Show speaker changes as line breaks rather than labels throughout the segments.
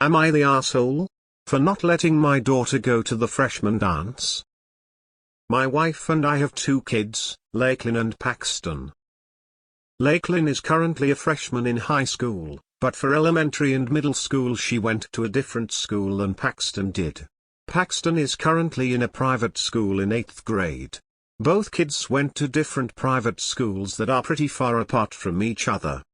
Am I the asshole? For not letting my daughter go to the freshman dance? My wife and I have two kids, Lakelin and Paxton. Lakelin is currently a freshman in high school, but for elementary and middle school she went to a different school than Paxton did. Paxton is currently in a private school in 8th grade. Both kids went to different private schools that are pretty far apart from each other.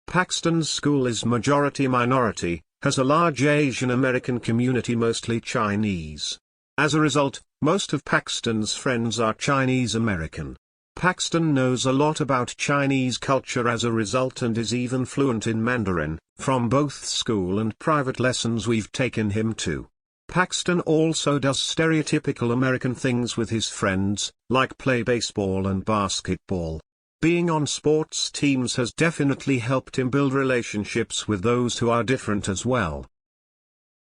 Paxton's school is majority-minority, has a large Asian American community, mostly Chinese. As a result, most of Paxton's friends are Chinese American. Paxton knows a lot about Chinese culture as a result and is even fluent in Mandarin, from both school and private lessons we've taken him to. Paxton also does stereotypical American things with his friends, like play baseball and basketball. Being on sports teams has definitely helped him build relationships with those who are different as well.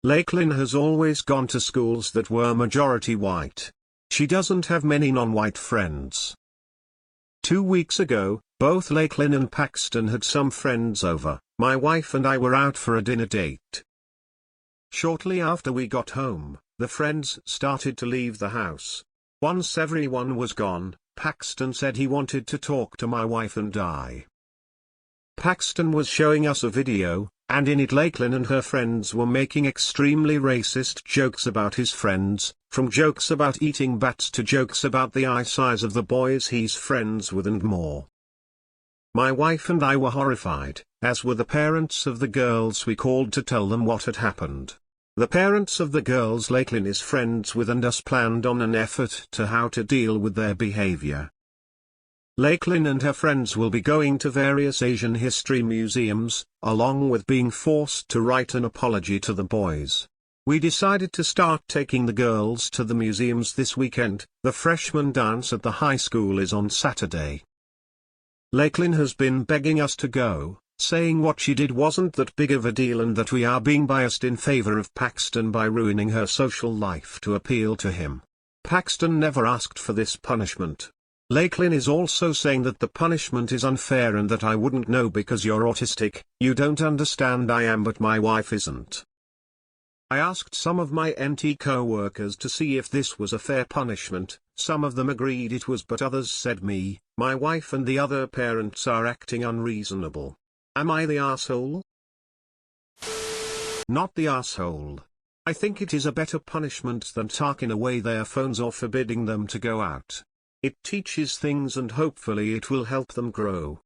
Lakelin has always gone to schools that were majority white. She doesn't have many non-white friends. 2 weeks ago, both Lakelin and Paxton had some friends over. My wife and I were out for a dinner date. Shortly after we got home, the friends started to leave the house. Once everyone was gone, Paxton said he wanted to talk to my wife and I. Paxton was showing us a video, and in it Lakelin and her friends were making extremely racist jokes about his friends, from jokes about eating bats to jokes about the eye size of the boys he's friends with and more. My wife and I were horrified, as were the parents of the girls we called to tell them what had happened. The parents of the girls Lakelin is friends with and us planned on an effort to how to deal with their behavior. Lakelin and her friends will be going to various Asian history museums, along with being forced to write an apology to the boys. We decided to start taking the girls to the museums this weekend. The freshman dance at the high school is on Saturday. Lakelin has been begging us to go, saying what she did wasn't that big of a deal and that we are being biased in favor of Paxton by ruining her social life to appeal to him. Paxton never asked for this punishment. Lakelin is also saying that the punishment is unfair and that I wouldn't know because you're autistic. You don't understand, I am, but my wife isn't. I asked some of my NT co-workers to see if this was a fair punishment. Some of them agreed it was, but others said me, my wife and the other parents are acting unreasonable. Am I the asshole? Not the asshole. I think it is a better punishment than taking away their phones or forbidding them to go out. It teaches things and hopefully it will help them grow.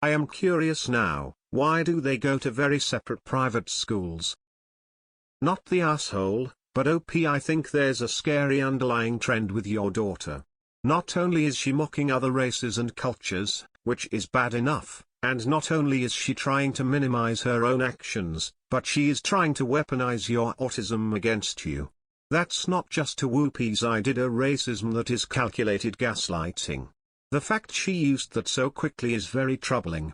I am curious now, why do they go to very separate private schools? Not the asshole, but OP, I think there's a scary underlying trend with your daughter. Not only is she mocking other races and cultures, which is bad enough, and not only is she trying to minimize her own actions, but she is trying to weaponize your autism against you. That's not just a whoopies I did a racism, that is calculated gaslighting. The fact she used that so quickly is very troubling.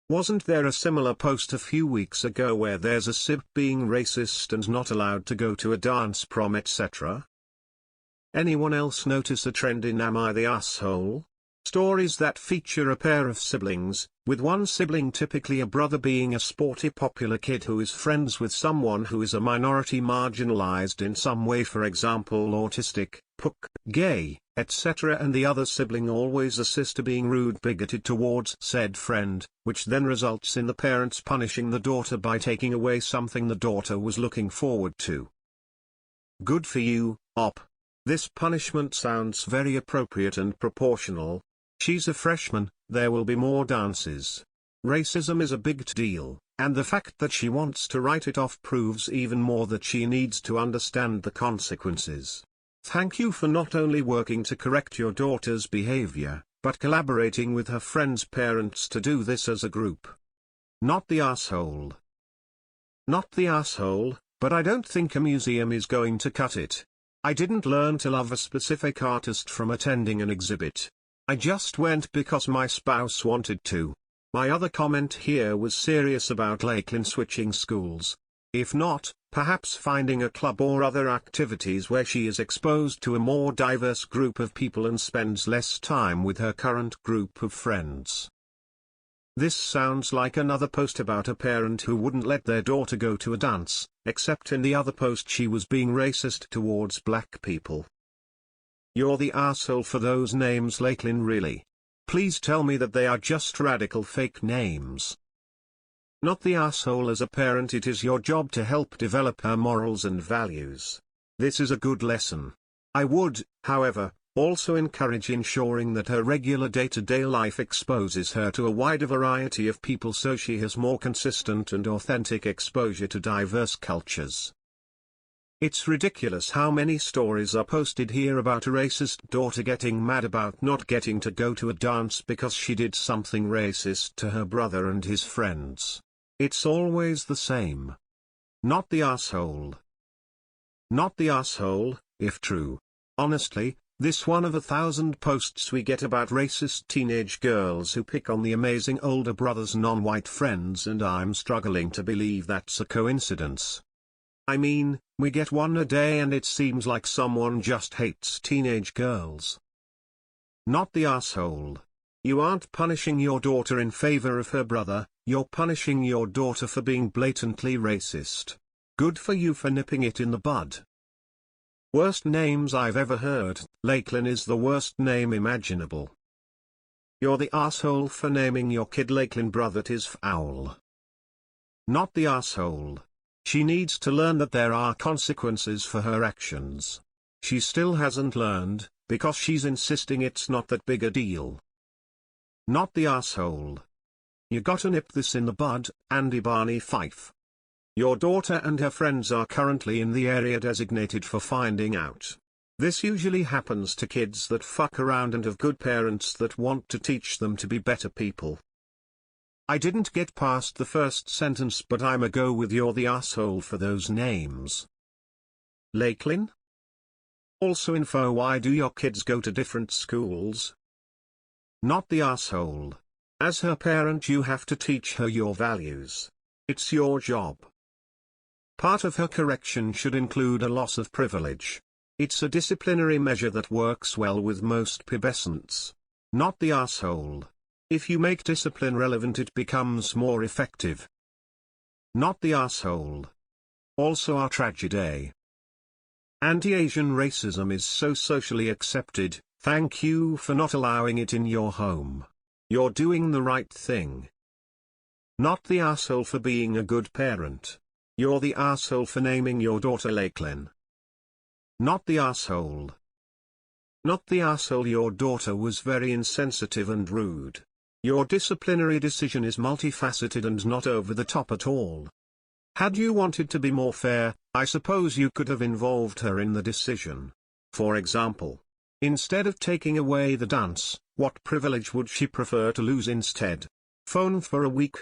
Wasn't there a similar post a few weeks ago where there's a sib being racist and not allowed to go to a dance prom, etc.? Anyone else notice a trend in Am I the Asshole? Stories that feature a pair of siblings, with one sibling, typically a brother, being a sporty popular kid who is friends with someone who is a minority, marginalized in some way, for example autistic, PUC, gay, etc., and the other sibling always a sister being rude, bigoted towards said friend, which then results in the parents punishing the daughter by taking away something the daughter was looking forward to. Good for you, Op. This punishment sounds very appropriate and proportional. She's a freshman, there will be more dances. Racism is a big deal, and the fact that she wants to write it off proves even more that she needs to understand the consequences. Thank you for not only working to correct your daughter's behavior, but collaborating with her friends' parents to do this as a group. Not the asshole. Not the asshole, but I don't think a museum is going to cut it. I didn't learn to love a specific artist from attending an exhibit. I just went because my spouse wanted to. My other comment here was serious about Lakelin switching schools. If not, perhaps finding a club or other activities where she is exposed to a more diverse group of people and spends less time with her current group of friends. This sounds like another post about a parent who wouldn't let their daughter go to a dance, except in the other post she was being racist towards black people. You're the asshole for those names, Lakelin, really. Please tell me that they are just radical fake names. Not the asshole as a parent. It is your job to help develop her morals and values. This is a good lesson. I would, however, also encourage ensuring that her regular day-to-day life exposes her to a wider variety of people so she has more consistent and authentic exposure to diverse cultures. It's ridiculous how many stories are posted here about a racist daughter getting mad about not getting to go to a dance because she did something racist to her brother and his friends. It's always the same. Not the asshole. Not the asshole, if true. Honestly, this one of 1,000 posts we get about racist teenage girls who pick on the amazing older brother's non-white friends, and I'm struggling to believe that's a coincidence. I mean, we get one a day and it seems like someone just hates teenage girls. Not the asshole. You aren't punishing your daughter in favor of her brother, you're punishing your daughter for being blatantly racist. Good for you for nipping it in the bud. Worst names I've ever heard. Lakelin is the worst name imaginable. You're the asshole for naming your kid Lakelin, bro. That is foul. Not the asshole. She needs to learn that there are consequences for her actions. She still hasn't learned, because she's insisting it's not that big a deal. Not the asshole. You gotta nip this in the bud, Andy Barney Fife. Your daughter and her friends are currently in the area designated for finding out. This usually happens to kids that fuck around and have good parents that want to teach them to be better people. I didn't get past the first sentence, but I'm a go with you're the asshole for those names. Lakelin? Also info: why do your kids go to different schools? Not the asshole. As her parent you have to teach her your values. It's your job. Part of her correction should include a loss of privilege. It's a disciplinary measure that works well with most pubescents. Not the asshole. If you make discipline relevant it becomes more effective. Not the asshole. Also our tragedy. Anti-Asian racism is so socially accepted, thank you for not allowing it in your home. You're doing the right thing. Not the asshole for being a good parent. You're the asshole for naming your daughter Lakelin. Not the asshole. Not the asshole. Your daughter was very insensitive and rude. Your disciplinary decision is multifaceted and not over the top at all. Had you wanted to be more fair, I suppose you could have involved her in the decision. For example, instead of taking away the dance, what privilege would she prefer to lose instead? Phone for a week?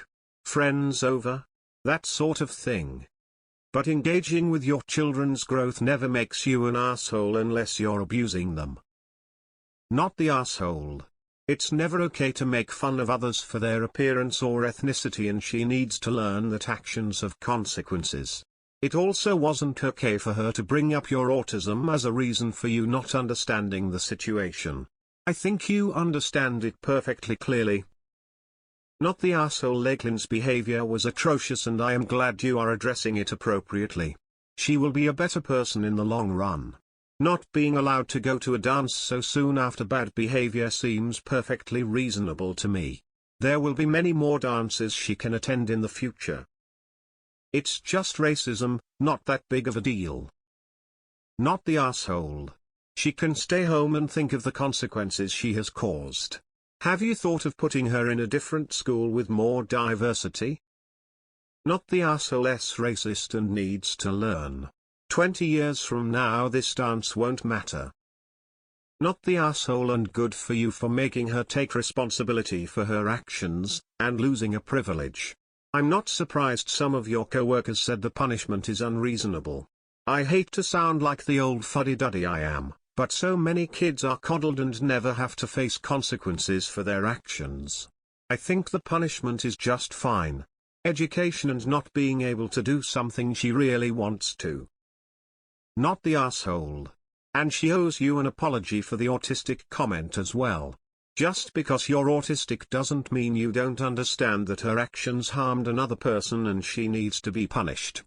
Friends over? That sort of thing. But engaging with your children's growth never makes you an asshole unless you're abusing them. Not the asshole. It's never okay to make fun of others for their appearance or ethnicity, and she needs to learn that actions have consequences. It also wasn't okay for her to bring up your autism as a reason for you not understanding the situation. I think you understand it perfectly clearly. Not the asshole. Lakelin's behavior was atrocious and I am glad you are addressing it appropriately. She will be a better person in the long run. Not being allowed to go to a dance so soon after bad behavior seems perfectly reasonable to me. There will be many more dances she can attend in the future. It's just racism, not that big of a deal. Not the asshole. She can stay home and think of the consequences she has caused. Have you thought of putting her in a different school with more diversity? Not the asshole. Racist and needs to learn. 20 years from now this dance won't matter. Not the asshole, and good for you for making her take responsibility for her actions, and losing a privilege. I'm not surprised some of your co-workers said the punishment is unreasonable. I hate to sound like the old fuddy-duddy I am, but so many kids are coddled and never have to face consequences for their actions. I think the punishment is just fine. Education and not being able to do something she really wants to. Not the asshole. And she owes you an apology for the autistic comment as well. Just because you're autistic doesn't mean you don't understand that her actions harmed another person and she needs to be punished.